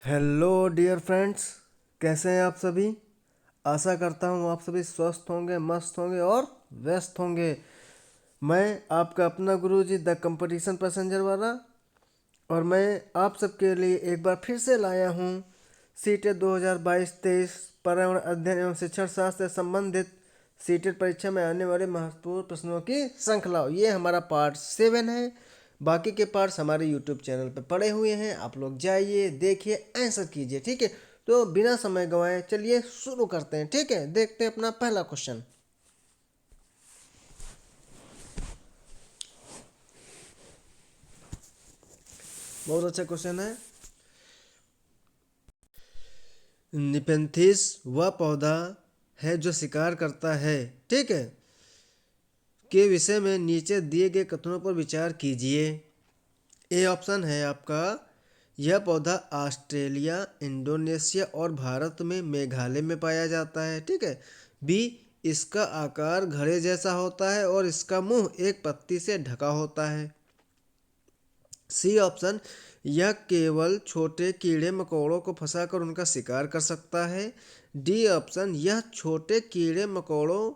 Hello dear friends, कैसे हैं आप सभी। आशा करता हूँ आप सभी स्वस्थ होंगे, मस्त होंगे और व्यस्त होंगे। मैं आपका अपना गुरुजी द कंपटीशन पैसेंजर वाला, और मैं आप सबके लिए एक बार फिर से लाया हूँ सीटेट 2022-23 पर्यावरण अध्ययन एवं शिक्षण शास्त्र से संबंधित सीटेट परीक्षा में आने वाले महत्वपूर्ण प्रश्नों की श्रृंखला। ये हमारा पार्ट 7 है। बाकी के पार्ट्स हमारे यूट्यूब चैनल पे पड़े हुए हैं, आप लोग जाइए, देखिए, आंसर कीजिए। ठीक है, तो बिना समय गंवाए चलिए शुरू करते हैं। ठीक है, देखते हैं अपना पहला क्वेश्चन। बहुत अच्छा क्वेश्चन है। निपेंथिस वह पौधा है जो शिकार करता है, ठीक है, के विषय में नीचे दिए गए कथनों पर विचार कीजिए। ए ऑप्शन है आपका, यह पौधा ऑस्ट्रेलिया, इंडोनेशिया और भारत में मेघालय में पाया जाता है, ठीक है। बी, इसका आकार घड़े जैसा होता है और इसका मुंह एक पत्ती से ढका होता है। सी ऑप्शन, यह केवल छोटे कीड़े मकोड़ों को फंसाकर उनका शिकार कर सकता है। डी ऑप्शन, यह छोटे कीड़े मकोड़ों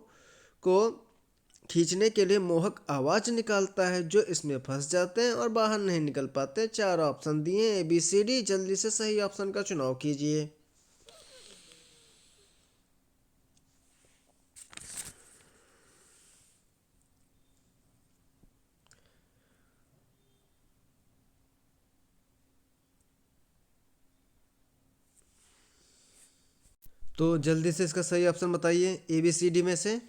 को खींचने के लिए मोहक आवाज निकालता है जो इसमें फंस जाते हैं और बाहर नहीं निकल पाते। चार ऑप्शन दिए ए बी सी डी, जल्दी से सही ऑप्शन का चुनाव कीजिए। तो जल्दी से इसका सही ऑप्शन बताइए ए बी सी डी में से।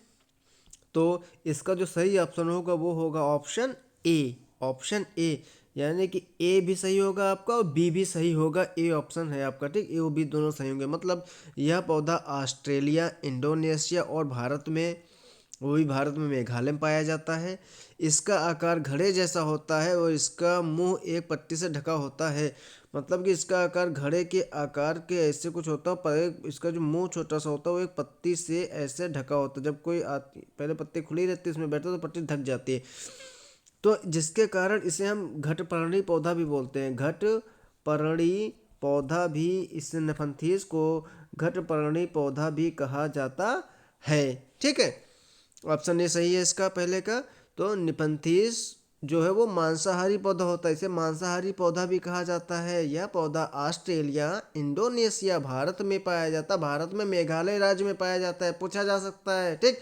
तो इसका जो सही ऑप्शन होगा वो होगा ऑप्शन ए। ऑप्शन ए, यानी कि ए भी सही होगा आपका और बी भी सही होगा। ए ऑप्शन है आपका, ठीक, ए और बी दोनों सही होंगे। मतलब यह पौधा ऑस्ट्रेलिया, इंडोनेशिया और भारत में, वो भी भारत में मेघालय में पाया जाता है। इसका आकार घड़े जैसा होता है और इसका मुंह एक पट्टी से ढका होता है। मतलब कि इसका आकार घड़े के आकार के ऐसे कुछ होता है, पर इसका जो मुंह छोटा सा होता है वो एक पत्ती से ऐसे ढका होता है। जब कोई आती, पहले पत्ती खुली रहती है, इसमें बैठे तो पट्टी ढक जाती है, तो जिसके कारण इसे हम घटपर्णी पौधा भी बोलते हैं। घटपर्णी पौधा भी, इस नेफंथीस को घटपर्णी पौधा भी कहा जाता है, ठीक है। ऑप्शन ए सही है इसका पहले का। तो निपंथीस जो है वो मांसाहारी पौधा होता है, इसे मांसाहारी पौधा भी कहा जाता है। यह पौधा ऑस्ट्रेलिया, इंडोनेशिया, भारत में पाया जाता है। भारत में मेघालय राज्य में पाया जाता है, पूछा जा सकता है, ठीक।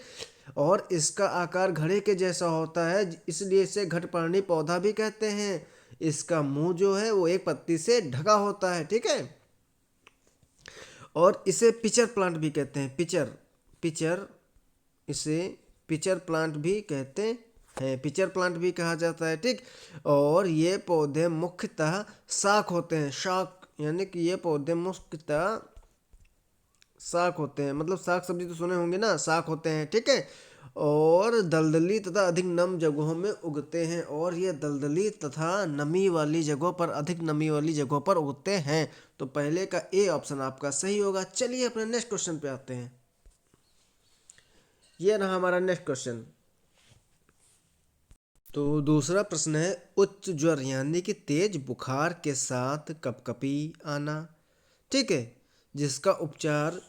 और इसका आकार घड़े के जैसा होता है, इसलिए इसे घटपर्णी पौधा भी कहते हैं। इसका मुंह जो है वो एक पत्ती से ढका होता है, ठीक है। और इसे पिचर प्लांट भी कहते हैं। पिचर, पिचर, इसे पिचर प्लांट भी कहते हैं, पिचर प्लांट भी कहा जाता है, ठीक। और ये पौधे मुख्यतः शाक होते हैं। शाक यानी कि ये पौधे मुख्यतः शाक होते हैं, मतलब साग सब्जी तो सुने होंगे ना, शाक होते हैं, ठीक है। और दलदली तथा अधिक नम जगहों में उगते हैं, और ये दलदली तथा नमी वाली जगहों पर, अधिक नमी वाली जगहों पर उगते हैं। तो पहले का ए ऑप्शन आपका सही होगा। चलिए अपने नेक्स्ट क्वेश्चन पे आते हैं। ये रहा हमारा नेक्स्ट क्वेश्चन। तो दूसरा प्रश्न है, उच्च ज्वर यानी कि तेज बुखार के साथ कपकपी आना, ठीक है, जिसका उपचार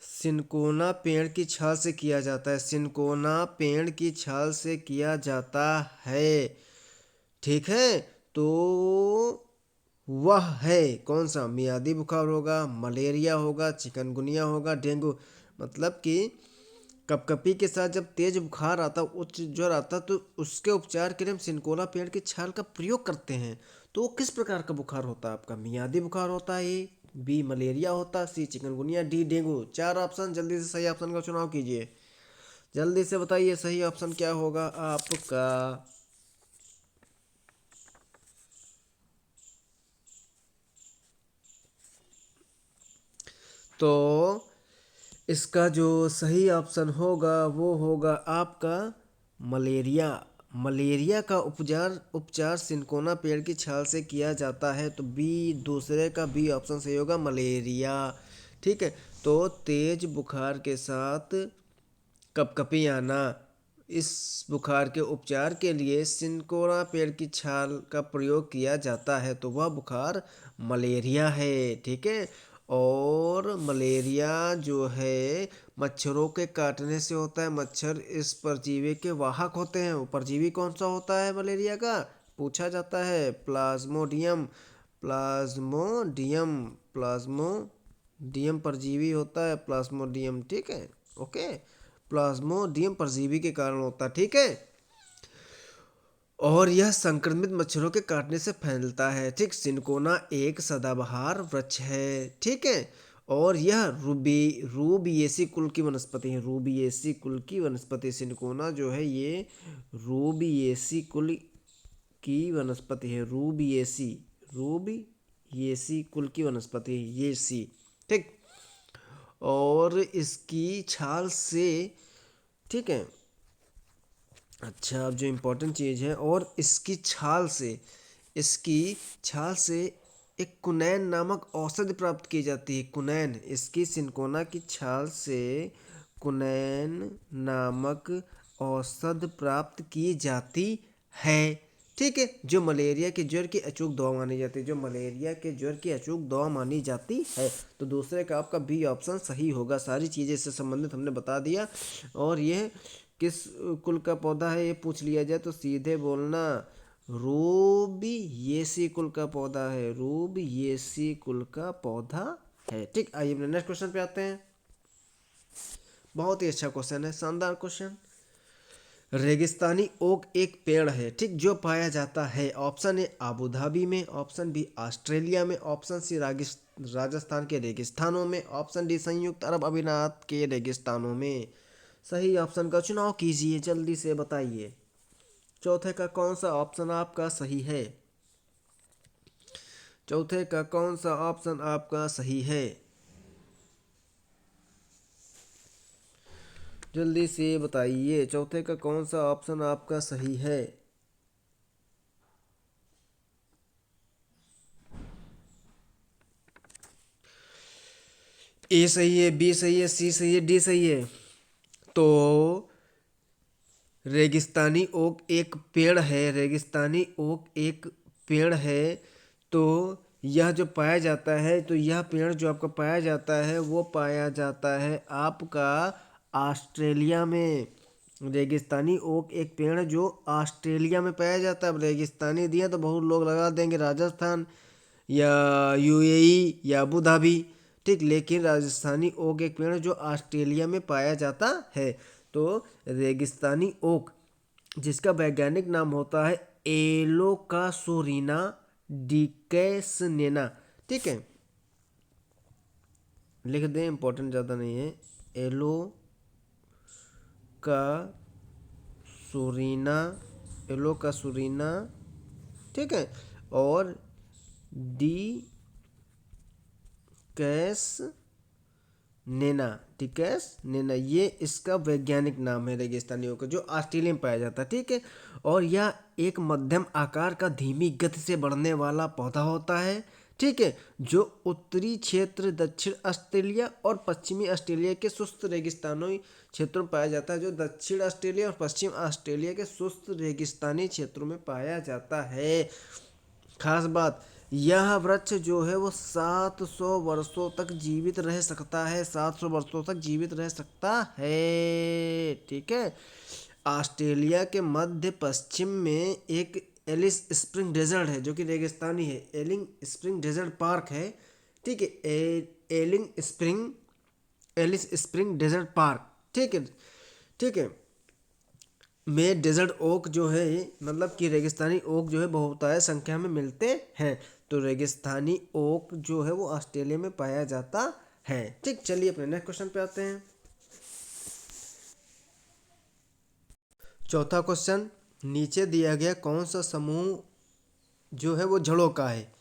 सिनकोना पेड़ की छाल से किया जाता है। सिनकोना पेड़ की छाल से किया जाता है, ठीक है। तो वह है कौन सा? मियादी बुखार होगा, मलेरिया होगा, चिकनगुनिया होगा, डेंगू। मतलब कि कपकपी के साथ जब तेज बुखार आता, उच्च ज्वर आता, तो उसके उपचार के लिए हम सिनकोना पेड़ की छाल का प्रयोग करते हैं। तो वो किस प्रकार का बुखार होता है आपका? मियादी बुखार होता है, ए, बी मलेरिया होता है, सी चिकनगुनिया, डी डेंगू। चार ऑप्शन, जल्दी से सही ऑप्शन का चुनाव कीजिए। जल्दी से बताइए सही ऑप्शन क्या होगा आपका। तो इसका जो सही ऑप्शन होगा वो होगा आपका मलेरिया। मलेरिया का उपचार उपचार सिनकोना पेड़ की छाल से किया जाता है। तो बी, दूसरे का बी ऑप्शन सही होगा, मलेरिया, ठीक है। तो तेज बुखार के साथ कपकपी आना, इस बुखार के उपचार के लिए सिनकोना पेड़ की छाल का प्रयोग किया जाता है, तो वह बुखार मलेरिया है। ठीक है, और मलेरिया जो है मच्छरों के काटने से होता है। मच्छर इस परजीवी के वाहक होते हैं। वो परजीवी कौन सा होता है मलेरिया का, पूछा जाता है, प्लाज्मोडियम। प्लाज्मोडियम प्लाज्मोडियम परजीवी होता है, प्लाज्मोडियम। ठीक है, ओके, प्लाज्मोडियम परजीवी के कारण होता है। ठीक है, और यह संक्रमित मच्छरों के काटने से फैलता है। ठीक, सिनकोना एक सदाबहार वृक्ष है। ठीक है, और यह रूबिएसी कुल की वनस्पति है। रूबिएसी कुल की वनस्पति सिनकोना जो है ये रूबिएसी कुल की वनस्पति है। रूबिएसी कुल की वनस्पति है ये सी। ठीक, और इसकी छाल से, ठीक है, अच्छा, अब जो इम्पोर्टेंट चीज़ है, और इसकी छाल से एक कुनैन नामक औषधि प्राप्त की जाती है। कुनैन, इसकी सिनकोना की छाल से कुनैन नामक औषध प्राप्त की जाती है। ठीक है, जो मलेरिया के ज्वर की अचूक दवा मानी जाती है। जो मलेरिया के ज्वर की अचूक दवा मानी जाती है, तो दूसरे का आपका बी ऑप्शन सही होगा। सारी चीज़ें इससे संबंधित हमने बता दिया। और यह किस कुल का पौधा है ये पूछ लिया जाए तो सीधे बोलना रूबिएसी कुल का पौधा है। रूबिएसी कुल का पौधा है। ठीक, आइए अपने नेक्स्ट क्वेश्चन पे आते हैं। बहुत ही अच्छा क्वेश्चन है, शानदार क्वेश्चन। रेगिस्तानी ओक एक पेड़ है, ठीक, जो पाया जाता है ऑप्शन ए आबू धाबी में, ऑप्शन बी ऑस्ट्रेलिया में, ऑप्शन सी राजस्थान के रेगिस्तानों में, ऑप्शन डी संयुक्त अरब अमीरात के रेगिस्तानों में। सही ऑप्शन का चुनाव कीजिए, जल्दी से बताइए। चौथे का कौन सा ऑप्शन आपका सही है? चौथे का कौन सा ऑप्शन आपका सही है? जल्दी से बताइए, चौथे का कौन सा ऑप्शन आपका सही है? ए सही है, बी सही है, सी सही है, डी सही है। तो रेगिस्तानी ओक एक पेड़ है। रेगिस्तानी ओक एक पेड़ है। तो यह जो पाया जाता है, तो यह पेड़ जो आपका पाया जाता है वो पाया जाता है आपका ऑस्ट्रेलिया में। रेगिस्तानी ओक एक पेड़ जो ऑस्ट्रेलिया में पाया जाता है। अब रेगिस्तानी दिया तो बहुत लोग लगा देंगे राजस्थान या यूएई या अबू धाबी। ठीक, लेकिन राजस्थानी ओक एक पेड़ जो ऑस्ट्रेलिया में पाया जाता है। तो रेगिस्तानी ओक, जिसका वैज्ञानिक नाम होता है एलोकासोरिना डिकैसनेना। ठीक है, लिख दें, इंपॉर्टेंट ज़्यादा नहीं है। एलोकासोरिना, एलोकासोरिना, ठीक है, और डी कैस नेना, टिकैस नेना, ये इसका वैज्ञानिक नाम है रेगिस्तानियों का, जो ऑस्ट्रेलिया में पाया जाता है। ठीक है, और यह एक मध्यम आकार का धीमी गति से बढ़ने वाला पौधा होता है। ठीक है, जो उत्तरी क्षेत्र, दक्षिण ऑस्ट्रेलिया और पश्चिमी ऑस्ट्रेलिया के शुष्क रेगिस्तानी क्षेत्रों में पाया जाता है। जो दक्षिण ऑस्ट्रेलिया और पश्चिम ऑस्ट्रेलिया के शुष्क रेगिस्तानी क्षेत्रों में पाया जाता है। खास बात, यह वृक्ष जो है वो 700 वर्षों तक जीवित रह सकता है। 700 वर्षों तक जीवित रह सकता है। ठीक है, ऑस्ट्रेलिया के मध्य पश्चिम में एक एलिस स्प्रिंग डेजर्ट है, जो कि रेगिस्तानी है। एलिस स्प्रिंग पार्क है। ठीक है, एलिस स्प्रिंग डेजर्ट पार्क। ठीक है, ठीक है, में डेजर्ट ओक जो है, मतलब कि रेगिस्तानी ओक जो है बहुतायत संख्या में मिलते हैं। तो रेगिस्तानी ओक जो है वो ऑस्ट्रेलिया में पाया जाता है। ठीक, चलिए अपने नेक्स्ट क्वेश्चन पे आते हैं। चौथा क्वेश्चन, नीचे दिया गया कौन सा समूह जो है वो जड़ों का है?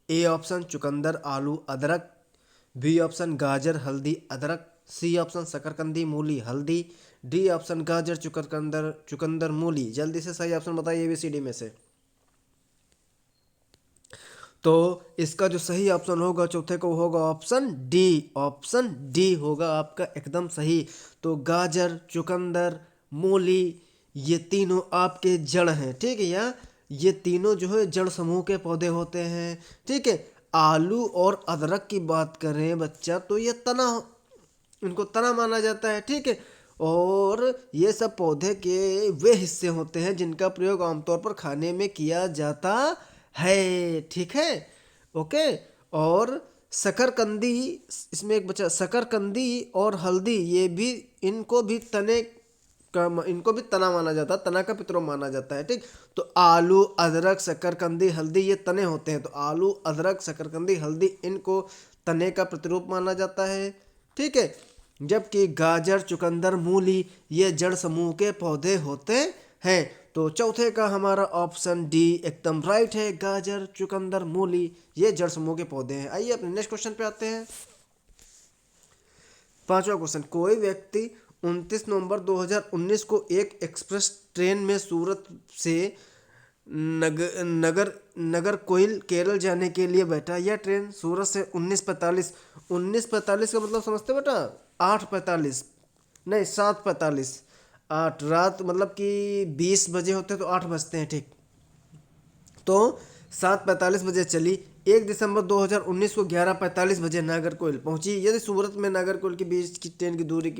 ए ऑप्शन चुकंदर आलू अदरक, बी ऑप्शन गाजर हल्दी अदरक, सी ऑप्शन शकरकंदी मूली हल्दी, डी ऑप्शन गाजर चुकंदर चुकंदर मूली। जल्दी से सही ऑप्शन बताइए ABCD में से। तो इसका जो सही ऑप्शन होगा चौथे को होगा ऑप्शन डी। ऑप्शन डी होगा आपका एकदम सही। तो गाजर, चुकंदर, मूली, ये तीनों आपके जड़ हैं, ठीक है, या ये तीनों जो है जड़ समूह के पौधे होते हैं, ठीक है। आलू और अदरक की बात करें बच्चा तो ये तना, इनको तना माना जाता है, ठीक है। और ये सब पौधे के वे हिस्से होते हैं जिनका प्रयोग आमतौर पर खाने में किया जाता है, ठीक है, ओके। और शकरकंदी, इसमें एक बचा शकरकंदी और हल्दी, ये भी, इनको भी तने का, इनको भी तना माना जाता है, तना का पितरों माना जाता है, ठीक। तो आलू अदरक शकरकंदी हल्दी ये तने होते हैं, तो आलू अदरक शकरकंदी हल्दी इनको तने का प्रतिरूप माना जाता है, ठीक है। जबकि गाजर चुकंदर मूली ये जड़ समूह के पौधे होते हैं। तो चौथे का हमारा ऑप्शन डी एकदम राइट है, गाजर चुकंदर मूली ये जड़ समूह के पौधे हैं। आइए अपने नेक्स्ट क्वेश्चन पे आते हैं। पांचवा क्वेश्चन, कोई व्यक्ति 29 नवंबर 2019 को एक एक्सप्रेस ट्रेन में सूरत से नगर नगरकोइल केरल जाने के लिए बैठा। यह ट्रेन सूरत से 1945 का मतलब समझते बेटा, 8:45 नहीं 7:45, 8 रात मतलब कि 20 बजे होते तो 8 बजते हैं, ठीक। तो 7:45 बजे चली। 1 दिसंबर 2019 को 11:45 बजे नागरकोइल पहुंची। यदि सूरत में नागरकोइल के बीच की ट्रेन की दूरी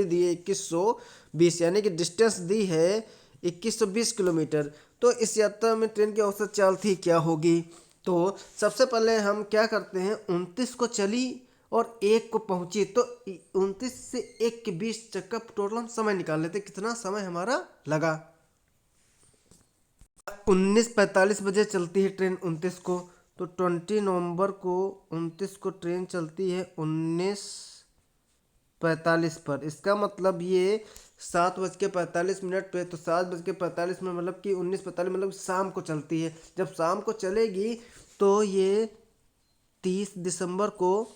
दी है 2120, यानी कि डिस्टेंस दी है 2120 किलोमीटर, तो इस यात्रा में ट्रेन की औसत चाल थी क्या होगी। तो सबसे पहले हम क्या करते हैं, 29 को चली और 1 को पहुंची, तो 29 से 1 के बीच तक का टोटल हम समय निकाल लेते, कितना समय हमारा लगा। 19:45 बजे चलती है ट्रेन 29 को, तो 20 नवंबर को 29 को ट्रेन चलती है 19:45 पर। इसका मतलब ये 7:45 पे, तो 7:45 मतलब कि 19:45 मतलब शाम को चलती है। जब शाम को चलेगी तो ये 30 दिसंबर को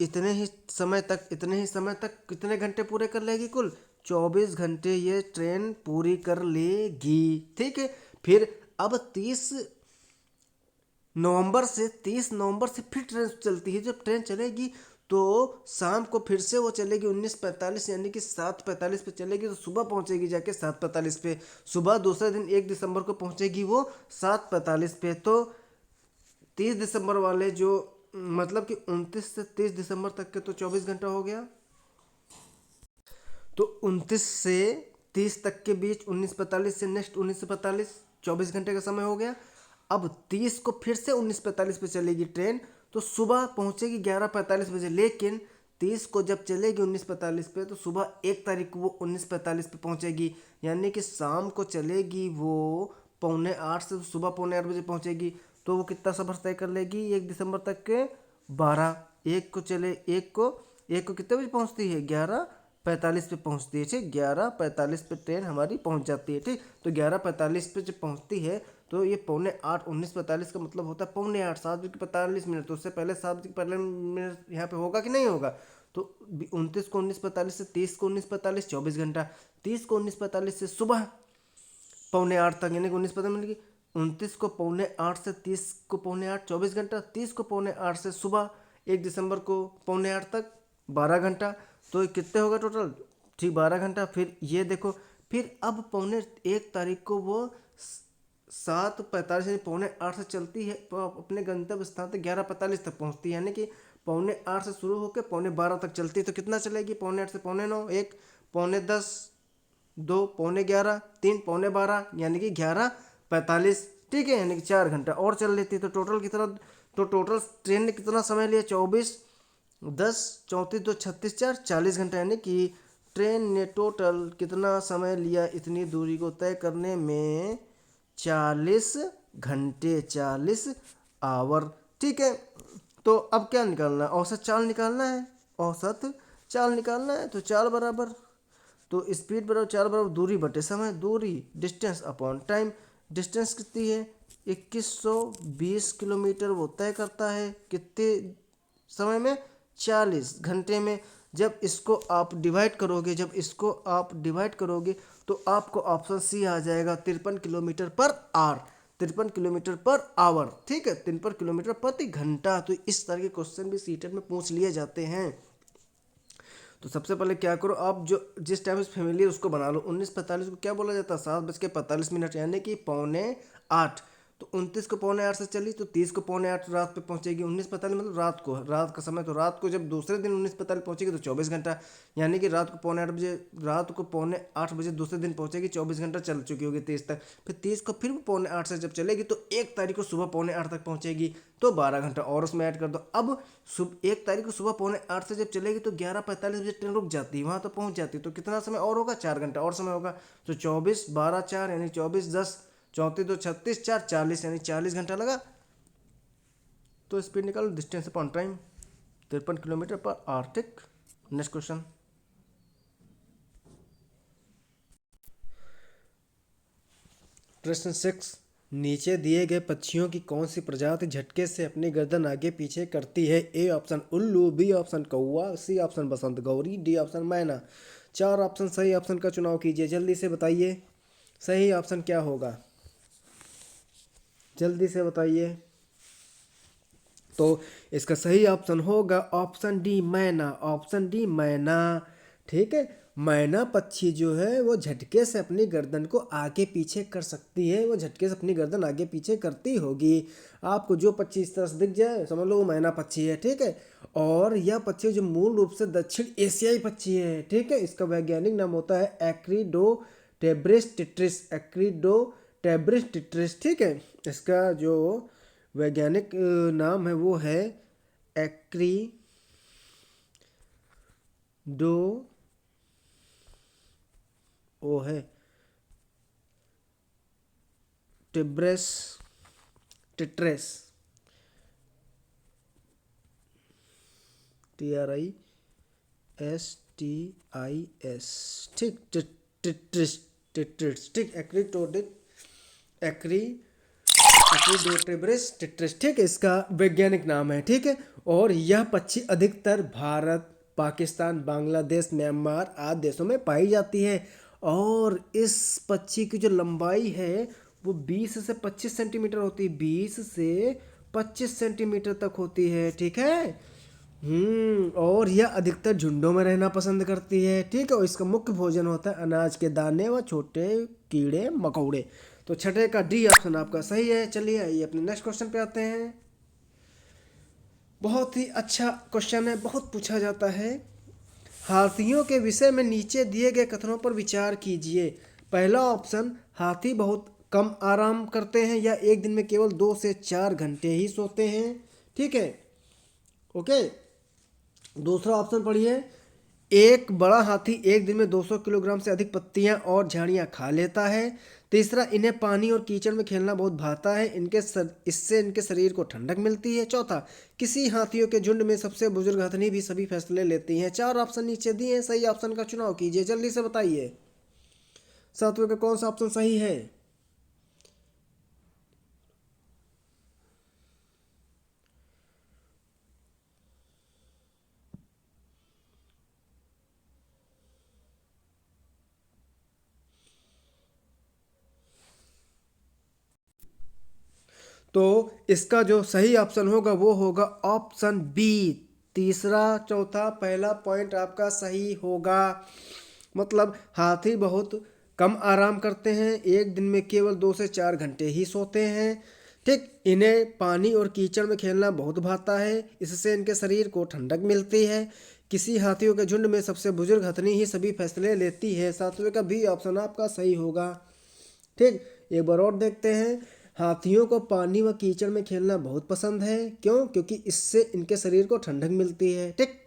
इतने ही समय तक कितने घंटे पूरे कर लेगी, कुल 24 घंटे ये ट्रेन पूरी कर लेगी, ठीक है। फिर अब 30 नवंबर से फिर ट्रेन चलती है। जब ट्रेन चलेगी तो शाम को फिर से वो चलेगी 19:45, यानी कि 7:45 पे चलेगी, तो सुबह पहुंचेगी जाके 7:45 पे। सुबह दूसरे दिन 1 दिसंबर को पहुंचेगी वो 7:45 पे। तो 30 दिसंबर वाले जो, मतलब कि 29 से 30 दिसंबर तक के तो 24 घंटा हो गया। तो 29 से 30 तक के बीच 19:45 से नेक्स्ट 19:45 24 घंटे का समय हो गया। अब 30 को फिर से 19:45 पे चलेगी ट्रेन, तो सुबह पहुंचेगी 11:45 बजे। लेकिन 30 को जब चलेगी 19:45 पे, तो सुबह 1 तारीख को वो 19:45 पे पहुंचेगी, यानी कि शाम को चलेगी वो 7:45 से सुबह 7:45 बजे पहुंचेगी। तो वो कितना सफर तय कर लेगी 1 दिसंबर तक के 12। एक को कितने बजे पहुंचती है, 11:45 पे पहुंचती है, ठीक। 11:45 पे ट्रेन हमारी पहुंच जाती है, ठीक। तो 11:45 पे जब पहुंचती है तो ये 7:45, 19:45 का मतलब होता है 7:45, 7:45, तो उससे पहले 7:45 यहाँ पे होगा कि नहीं होगा। तो 29 को 19:45 से 30 को 19:45 24 घंटा। 30 को 19:45 से सुबह 7:45 तक, यानी कि 19:45 मतलब कि 29 को 7:45 से 30 को 7:45 24 घंटा। 30 को 7:45 से सुबह 1 दिसंबर को 7:45 तक 12 घंटा। तो कितने होगा टोटल, ठीक 12 घंटा। फिर ये देखो, फिर अब 1 तारीख को वो 7:45 यानी 7:45 से चलती है, तो अपने गंतव्य स्थान तक 11:45 तक पहुंचती है, यानी कि 7:45 से शुरू होकर 12:45 तक चलती है। तो कितना चलेगी, 7:45 से 9:45, 1 10:45, 2 11:45, 3 12:45, यानी कि 11:45, ठीक है, यानी कि 4 घंटा और चल लेती है। तो टोटल कितना, तो टोटल ट्रेन ने कितना समय लिया, 24 10 34 2 36 4 40 घंटा, यानी कि ट्रेन ने टोटल कितना समय लिया इतनी दूरी को तय करने में, 40 घंटे, 40 आवर, ठीक है। तो अब क्या निकालना है, औसत चाल निकालना है, औसत चाल निकालना है। तो चाल बराबर, तो स्पीड बराबर चाल बराबर दूरी बटे समय, दूरी डिस्टेंस अपॉन टाइम। डिस्टेंस कितनी है, 2120 किलोमीटर वो तय करता है कितने समय में, 40 घंटे में। जब इसको आप डिवाइड करोगे तो आपको ऑप्शन सी आ जाएगा, 53 kilometre per hour, 53 kilometre per hour, ठीक है, 53 किलोमीटर प्रति घंटा। तो इस तरह के क्वेश्चन भी सीटेट में पूछ लिए जाते हैं। तो सबसे पहले क्या करो, आप जो जिस टाइम से फेमिलियर उसको बना लो। 19:45 को क्या बोला जाता है, 7:45 यानी कि 7:45। तो 29 को 7:45 से चली तो 30 को 7:45 रात पे पहुंचेगी। 19:45 मतलब रात को, रात का समय। तो रात को जब दूसरे दिन 19:45 पहुंचेगी तो 24 घंटा, यानी कि रात को 7:45 बजे, रात को 7:45 दूसरे दिन पहुंचेगी, 24 घंटा चल चुकी होगी 30 तक। फिर 30 को फिर 7:45 से जब चलेगी तो 1 तारीख को सुबह 7:45 तक पहुंचेगी, तो 12 घंटा और उसमें ऐड कर दो। अब 1 तारीख को सुबह 7:45 से जब चलेगी तो 11:45 बजे ट्रेन रुक जाती है, वहां तो पहुंच जाती है। तो कितना समय और होगा, 4 घंटा और समय होगा। तो 24, 12, 4 यानी 24, 10, 34, 2, 36, 4, 40 यानी 40 घंटा लगा। तो स्पीड निकालो, distance upon time 53 kilometre per hour. ठीक, नेक्स्ट क्वेश्चन। प्रश्न 6, नीचे दिए गए पक्षियों की कौन सी प्रजाति झटके से अपनी गर्दन आगे पीछे करती है। ए ऑप्शन उल्लू, बी ऑप्शन कौवा, सी ऑप्शन बसंत गौरी, डी ऑप्शन मैना। 4 ऑप्शन, सही ऑप्शन का चुनाव कीजिए, जल्दी से बताइए सही ऑप्शन क्या होगा, जल्दी से बताइए। तो इसका सही ऑप्शन होगा ऑप्शन डी मैना, ऑप्शन डी मैना। ठीक है, मैना पक्षी जो है वो झटके से अपनी गर्दन को आगे पीछे कर सकती है, वो झटके से अपनी गर्दन आगे पीछे करती होगी। आपको जो पक्षी इस तरह से दिख जाए समझ लो वो मैना पक्षी है। ठीक है, और यह पक्षी जो मूल रूप से दक्षिण एशियाई पक्षी है। ठीक है, इसका वैज्ञानिक नाम होता है एक्रीडोटेब्रिस टिट्रिस, एक्रीडोटेब्रिस टिट्रिस। ठीक है, इसका जो वैज्ञानिक नाम है वो है एक्रीडो, वो है टिब्रेस टिट्रेस, TRISTIS। ठीक, टिट्रिस, टिट्रिस। ठीक, एक्रीडोटेब्रिस टिट्रिस। ठीक है, इसका वैज्ञानिक नाम है। ठीक है, और यह पक्षी अधिकतर भारत, पाकिस्तान, बांग्लादेश, म्यांमार आदि देशों में पाई जाती है। और इस पक्षी की जो लंबाई है वो 20 से 25 सेंटीमीटर होती है, 20 से 25 सेंटीमीटर तक होती है। ठीक है, और यह अधिकतर झुंडों में रहना पसंद करती है। ठीक है, और इसका मुख्य भोजन होता है अनाज के दाने व छोटे कीड़े मकोड़े। तो छठे का डी ऑप्शन आपका सही है। चलिए आइए अपने नेक्स्ट क्वेश्चन पे आते हैं। बहुत ही अच्छा क्वेश्चन है, बहुत पूछा जाता है। हाथियों के विषय में नीचे दिए गए कथनों पर विचार कीजिए। पहला ऑप्शन, हाथी बहुत कम आराम करते हैं या एक दिन में केवल 2 से 4 घंटे ही सोते हैं। ठीक है, ओके। दूसरा ऑप्शन पढ़िए, एक बड़ा हाथी एक दिन में 200 किलोग्राम से अधिक पत्तियां और झाड़ियां खा लेता है। तीसरा, इन्हें पानी और कीचड़ में खेलना बहुत भाता है, इससे इनके शरीर को ठंडक मिलती है। चौथा, किसी हाथियों के झुंड में सबसे बुजुर्ग हथनी भी सभी फैसले लेती हैं। 4 ऑप्शन नीचे दिए हैं, सही ऑप्शन का चुनाव कीजिए, जल्दी से बताइए सातवें का कौन सा ऑप्शन सही है। तो इसका जो सही ऑप्शन होगा वो होगा ऑप्शन बी, तीसरा, चौथा, पहला पॉइंट आपका सही होगा। मतलब हाथी बहुत कम आराम करते हैं, एक दिन में केवल 2 से 4 घंटे ही सोते हैं। ठीक, इन्हें पानी और कीचड़ में खेलना बहुत भाता है, इससे इनके शरीर को ठंडक मिलती है। किसी हाथियों के झुंड में सबसे बुजुर्ग हथनी ही सभी फैसले लेती है। सातवें का भी ऑप्शन आपका सही होगा। ठीक, एक बार और देखते हैं। हाथियों को पानी व कीचड़ में खेलना बहुत पसंद है, क्यों, क्योंकि इससे इनके शरीर को ठंडक मिलती है। ठीक,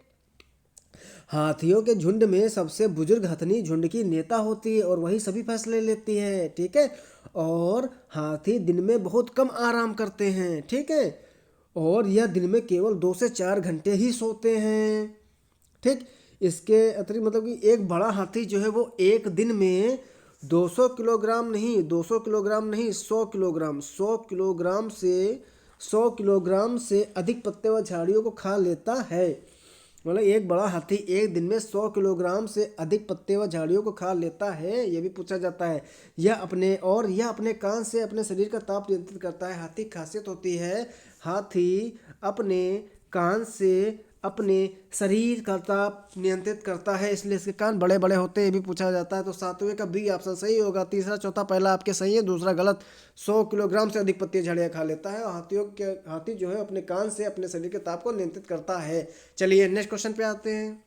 हाथियों के झुंड में सबसे बुजुर्ग हथनी झुंड की नेता होती है और वही सभी फैसले लेती है। ठीक है, और हाथी दिन में बहुत कम आराम करते हैं। ठीक है, और यह दिन में केवल 2 से 4 घंटे ही सोते हैं। ठीक, इसके अतिरिक्त मतलब कि एक बड़ा हाथी जो है वो एक दिन में 200 किलोग्राम नहीं, 200 किलोग्राम नहीं, 100 किलोग्राम, 100 किलोग्राम से 100 किलोग्राम से अधिक पत्ते व झाड़ियों को खा लेता है। मतलब एक बड़ा हाथी एक दिन में 100 किलोग्राम से अधिक पत्ते व झाड़ियों को खा लेता है, ये भी पूछा जाता है। यह अपने कान से अपने शरीर का ताप नियंत्रित करता है। हाथी की खासियत होती है, हाथी अपने कान से अपने शरीर का ताप नियंत्रित करता है, इसलिए इसके कान बड़े बड़े होते हैं, ये भी पूछा जाता है। तो सातवें का बी ऑप्शन सही होगा। तीसरा चौथा पहला आपके सही है, दूसरा गलत। 100 किलोग्राम से अधिक पत्ती झाड़ियाँ खा लेता है। हाथी जो है अपने कान से अपने शरीर के ताप को नियंत्रित करता है। चलिए नेक्स्ट क्वेश्चन पे आते हैं।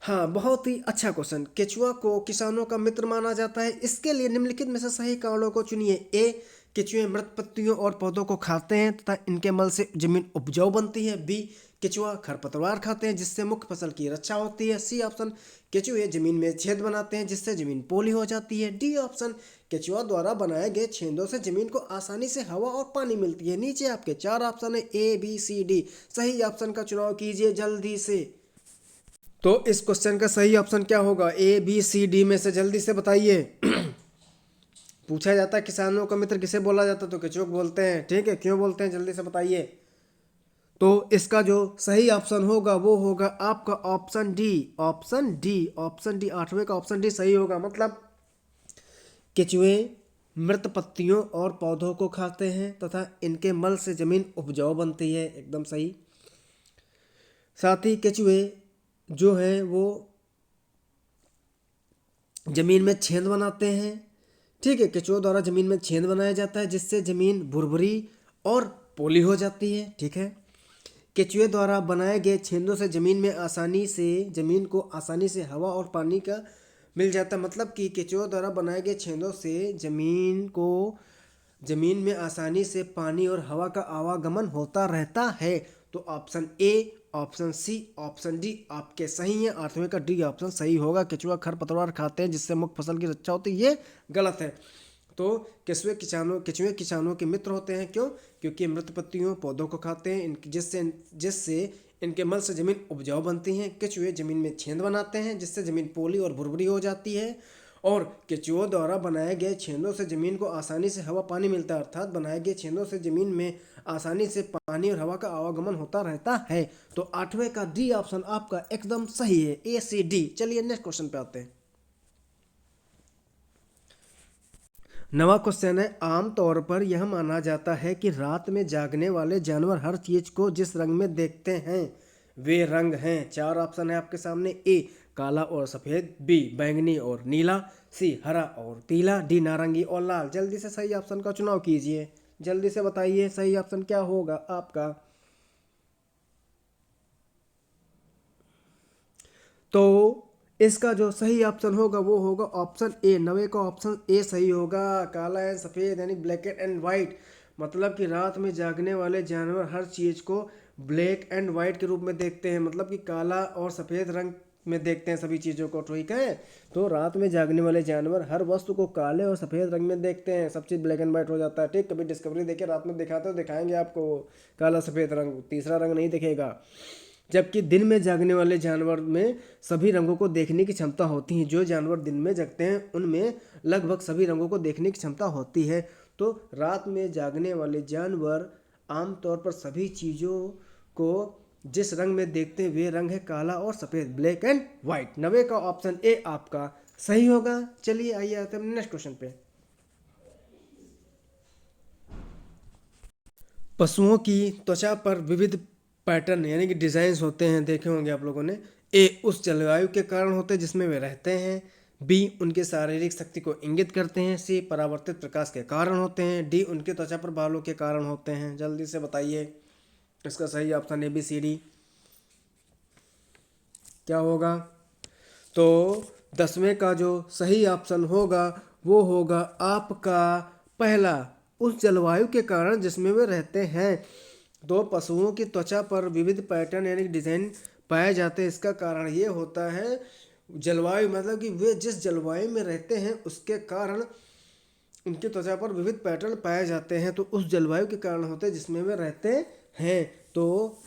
हाँ, बहुत ही अच्छा क्वेश्चन। केचुआ को किसानों का मित्र माना जाता है, इसके लिए निम्नलिखित में से सही कारणों को चुनिए। ए, केचुए मृत पत्तियों और पौधों को खाते हैं तथा इनके मल से जमीन उपजाऊ बनती है। बी, केचुआ खरपतवार खाते हैं जिससे मुख्य फसल की रक्षा होती है। सी ऑप्शन, केचुए जमीन में छेद बनाते हैं जिससे जमीन पोली हो जाती है। डी ऑप्शन, केचुआ द्वारा बनाए गए छेदों से जमीन को आसानी से हवा और पानी मिलती है। नीचे आपके 4 ऑप्शन है, ए बी सी डी। सही ऑप्शन का चुनाव कीजिए जल्दी से। तो इस क्वेश्चन का सही ऑप्शन क्या होगा? ए बी सी डी में से जल्दी से बताइए। पूछा जाता है किसानों का मित्र किसे बोला जाता है, तो केचुआ को बोलते हैं। ठीक है, क्यों बोलते हैं जल्दी से बताइए। तो इसका जो सही ऑप्शन होगा वो होगा आपका option D. Option D, option D, 8वें का ऑप्शन डी सही होगा। मतलब केचुए मृत पत्तियों और पौधों को खाते हैं तथा इनके मल से जमीन उपजाऊ बनती है। एकदम सही। साथ ही केचुए जो है वो जमीन में छेद बनाते हैं। ठीक है, केचुआ द्वारा जमीन में छेद बनाया जाता है जिससे जमीन भुरभुरी और पोली हो जाती है। ठीक है, केचुए द्वारा बनाए गए छेदों से जमीन को आसानी से हवा और पानी का मिल जाता है। मतलब कि केचुआ द्वारा बनाए गए छेदों से जमीन में आसानी से पानी और हवा का आवागमन होता रहता है। तो option A, option C, option D आपके सही है। 8वें का डी ऑप्शन सही होगा। केचुआ खरपतवार खाते हैं जिससे मुख्य फसल की रक्षा होती है, ये गलत है। तो केचुए किसानों के मित्र होते हैं। क्यों? क्योंकि मृत पत्तियों पौधों को खाते हैं जिससे इनके मल से जमीन उपजाऊ बनती है। केचुए जमीन में छेद बनाते हैं जिससे जमीन पोली और भुरभुरी हो जाती है। और केचुओं द्वारा बनाए गए छेदों से जमीन को आसानी से हवा पानी मिलता है, अर्थात बनाए गए छेदों से जमीन में आसानी से पानी और हवा का आवागमन होता रहता है। तो 8वें का डी ऑप्शन आपका एकदम सही है, ए सी डी। चलिए नेक्स्ट क्वेश्चन पे आते हैं। नवा क्वेश्चन है, आमतौर पर यह माना जाता है कि रात में जागने वाले जानवर हर चीज को जिस रंग में देखते हैं वे रंग हैं। 4 ऑप्शन है आपके सामने। ए, काला और सफेद। बी, बैंगनी और नीला। सी, हरा और पीला। डी, नारंगी और लाल। जल्दी से सही ऑप्शन का चुनाव कीजिए, जल्दी से बताइए सही ऑप्शन क्या होगा आपका। तो इसका जो सही ऑप्शन होगा वो होगा ऑप्शन ए। 9वें का ऑप्शन ए सही होगा। काला एंड सफ़ेद यानी ब्लैक एंड वाइट। मतलब कि रात में जागने वाले जानवर हर चीज़ को ब्लैक एंड वाइट के रूप में देखते हैं। मतलब कि काला और सफ़ेद रंग में देखते हैं सभी चीज़ों को। ठीक है, तो रात में जागने वाले जानवर हर वस्तु को काले और सफ़ेद रंग में देखते हैं। सब चीज़ ब्लैक एंड वाइट हो जाता है। ठीक, कभी डिस्कवरी देखिए, रात में दिखाते हो, दिखाएंगे आपको काला सफ़ेद रंग, तीसरा रंग नहीं दिखेगा। जबकि दिन में जागने वाले जानवर में सभी रंगों को देखने की क्षमता होती है। जो जानवर दिन में जगते हैं उनमें लगभग सभी रंगों को देखने की क्षमता होती है। तो रात में जागने वाले जानवर आमतौर पर सभी चीज़ों को जिस रंग में देखते हैं वे रंग है काला और सफ़ेद, ब्लैक एंड वाइट। 9वें का ऑप्शन ए आपका सही होगा। चलिए आइए आते हैं नेक्स्ट क्वेश्चन पे। पशुओं की त्वचा पर विविध पैटर्न यानी कि डिज़ाइंस होते हैं, देखे होंगे आप लोगों ने। ए, उस जलवायु के कारण होते हैं जिसमें वे रहते हैं। बी, उनके शारीरिक शक्ति को इंगित करते हैं। सी, परावर्तित प्रकाश के कारण होते हैं। डी, उनके त्वचा पर बालों के कारण होते हैं। जल्दी से बताइए इसका सही option A B C D क्या होगा। तो 10वें का जो सही ऑप्शन होगा वो होगा आपका पहला, उस जलवायु के कारण जिसमें वे रहते हैं। दो पशुओं की त्वचा पर विविध पैटर्न यानी डिज़ाइन पाए जाते हैं। इसका कारण ये होता है जलवायु, मतलब कि वे जिस जलवायु में रहते हैं उसके कारण उनकी त्वचा पर विविध पैटर्न पाए जाते हैं। तो उस जलवायु के कारण होते हैं जिसमें वे रहते हैं। तो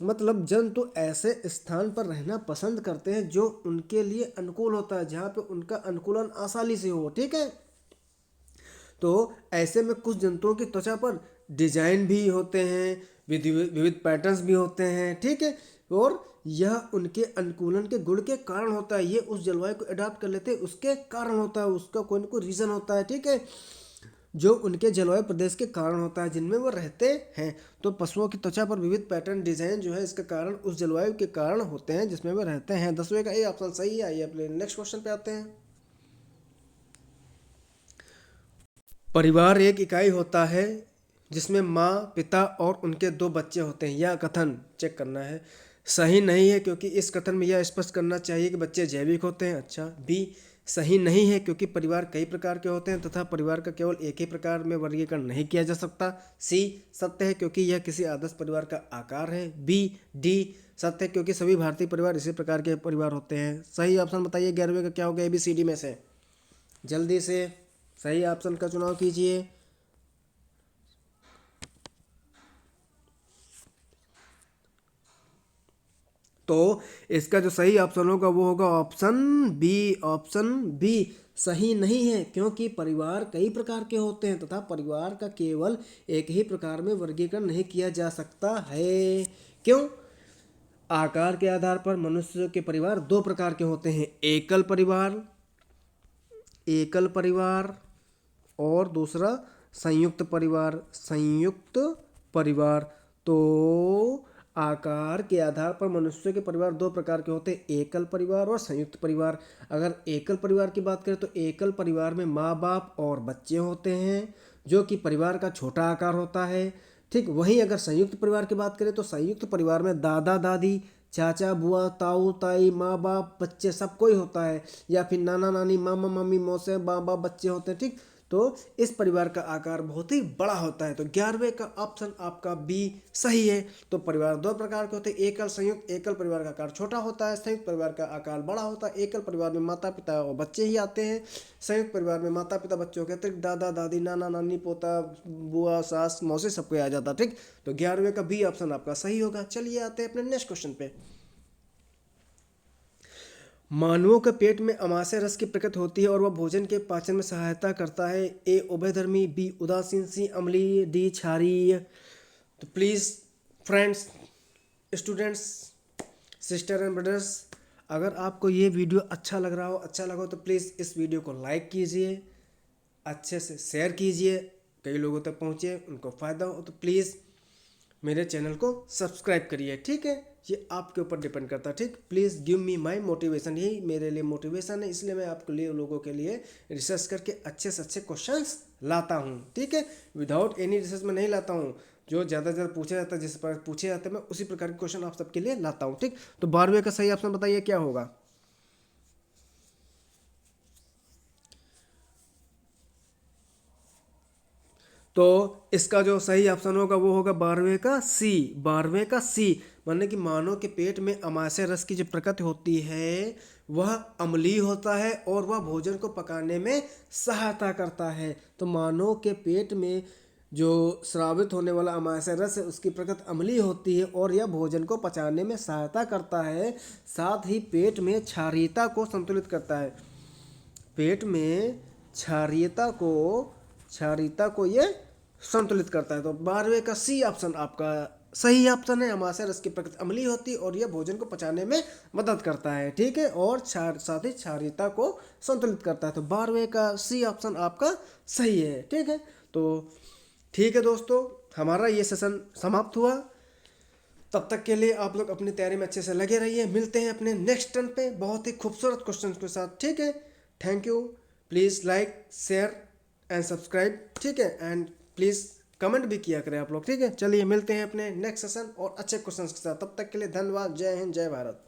मतलब जंतु ऐसे स्थान पर रहना पसंद करते हैं जो उनके लिए अनुकूल होता है, जहाँ पे उनका अनुकूलन आसानी से हो। ठीक है, तो ऐसे में कुछ जंतुओं की त्वचा पर डिजाइन भी होते हैं, विविध पैटर्न्स भी होते हैं। ठीक है, और यह उनके अनुकूलन के गुण के कारण होता है। ये उस जलवायु को अडॉप्ट कर लेते हैं उसके कारण होता है, उसका कोई ना कोई रीज़न होता है। ठीक है, जो उनके जलवायु प्रदेश के कारण होता है जिनमें वो रहते हैं। तो पशुओं की त्वचा पर विविध पैटर्न डिजाइन जो है इसका कारण उस जलवायु के कारण होते हैं जिसमें वो रहते हैं। 10वें का ए ऑप्शन सही है। आइए अपने नेक्स्ट क्वेश्चन पे आते हैं। परिवार एक इकाई होता है जिसमें माँ, पिता और उनके 2 बच्चे होते हैं। यह कथन चेक करना है, सही नहीं है क्योंकि इस कथन में यह स्पष्ट करना चाहिए कि बच्चे जैविक होते हैं। अच्छा, बी सही नहीं है क्योंकि परिवार कई प्रकार के होते हैं तथा परिवार का केवल एक ही प्रकार में वर्गीकरण नहीं किया जा सकता। सी सत्य है क्योंकि यह किसी आदर्श परिवार का आकार है। बी डी सत्य है क्योंकि सभी भारतीय परिवार इसी प्रकार के परिवार होते हैं। सही ऑप्शन बताइए 11वें का क्या होगा ABCD में से। जल्दी से सही ऑप्शन का चुनाव कीजिए। तो इसका जो सही ऑप्शन होगा वो होगा ऑप्शन बी। ऑप्शन बी सही नहीं है क्योंकि परिवार कई प्रकार के होते हैं तथा परिवार का केवल एक ही प्रकार में वर्गीकरण नहीं किया जा सकता है। क्यों? आकार के आधार पर मनुष्य के परिवार 2 प्रकार के होते हैं, एकल परिवार और दूसरा संयुक्त परिवार। तो आकार के आधार पर मनुष्य के परिवार 2 प्रकार के होते हैं, एकल परिवार और संयुक्त परिवार। अगर एकल परिवार की बात करें तो एकल परिवार में माँ बाप और बच्चे होते हैं जो कि परिवार का छोटा आकार होता है। ठीक, वहीं अगर संयुक्त परिवार की बात करें तो संयुक्त परिवार में दादा दादी, चाचा बुआ, ताऊ ताई, माँ बाप, बच्चे सब कोई होता है, या फिर नाना नानी, मामा मामी, मौसे बाबा, बच्चे होते हैं। ठीक, तो इस परिवार का आकार बहुत ही बड़ा होता है। तो 11वें का ऑप्शन आपका बी सही है। तो परिवार 2 प्रकार के होते हैं, एकल संयुक्त। एकल परिवार का आकार छोटा होता है, संयुक्त परिवार का आकार बड़ा होता है। एकल परिवार में माता पिता और बच्चे ही आते हैं, संयुक्त परिवार में माता पिता, बच्चों के अतिरिक्त दादा दादी, नाना नानी, पोता, बुआ, सास, मौसी सबको आ जाता। ठीक, तो 11वें का बी ऑप्शन आपका सही होगा। चलिए आते हैं अपने नेक्स्ट क्वेश्चन पे। मानवों के पेट में अमाशय रस की प्रकट होती है और वह भोजन के पाचन में सहायता करता है। ए उभयधर्मी, बी उदासीन, सी अम्लीय, डी क्षारीय। तो please friends, students, sister and brothers, अगर आपको ये वीडियो अच्छा लगा हो तो प्लीज़ इस वीडियो को लाइक कीजिए, अच्छे से शेयर कीजिए, कई लोगों तक पहुँचे, उनको फ़ायदा हो। तो प्लीज़ मेरे चैनल को सब्सक्राइब करिए। ठीक है, ये आपके ऊपर डिपेंड करता है। ठीक, please give me my motivation, यही मेरे लिए मोटिवेशन है, इसलिए मैं आपके लिए लोगों के लिए रिसर्च करके अच्छे से अच्छे क्वेश्चंस लाता हूँ। ठीक है, विदाउट एनी रिसर्च में नहीं लाता हूँ, जो ज़्यादा से ज़्यादा पूछा जाता है, जिस पर पूछे जाते हैं मैं उसी प्रकार के क्वेश्चन आप सबके लिए लाता हूँ। ठीक, तो 12वें का सही ऑप्शन बताइए क्या होगा। तो इसका जो सही ऑप्शन होगा वो होगा 12वें का सी। 12वें का सी, माने कि मानव के पेट में अमाशय रस की जो प्रकृति होती है वह अम्लीय होता है और वह भोजन को पकाने में सहायता करता है। तो मानव के पेट में जो स्रावित होने वाला अमाशय रस है उसकी प्रकृति अम्लीय होती है और यह भोजन को पचाने में सहायता करता है। साथ ही पेट में क्षारीयता को संतुलित करता है। पेट में क्षारीयता को ये संतुलित करता है। तो 12वें का सी ऑप्शन आपका सही ऑप्शन है। अमाशय रस की प्रकृति अम्लीय होती है और यह भोजन को पचाने में मदद करता है। ठीक है, और साथ ही क्षारीयता को संतुलित करता है। तो 12वें का सी ऑप्शन आपका सही है। ठीक है, तो ठीक है दोस्तों, हमारा ये सेशन समाप्त हुआ। तब तक के लिए आप लोग अपनी तैयारी में अच्छे से लगे रहिए। मिलते हैं अपने नेक्स्ट टर्न पे बहुत ही खूबसूरत क्वेश्चन के साथ। ठीक है, thank you. Please like, share and subscribe. ठीक है, एंड प्लीज़ कमेंट भी किया करें आप लोग। ठीक है, चलिए मिलते हैं अपने नेक्स्ट सेशन और अच्छे क्वेश्चंस के साथ। तब तक के लिए धन्यवाद। जय हिंद, जय भारत।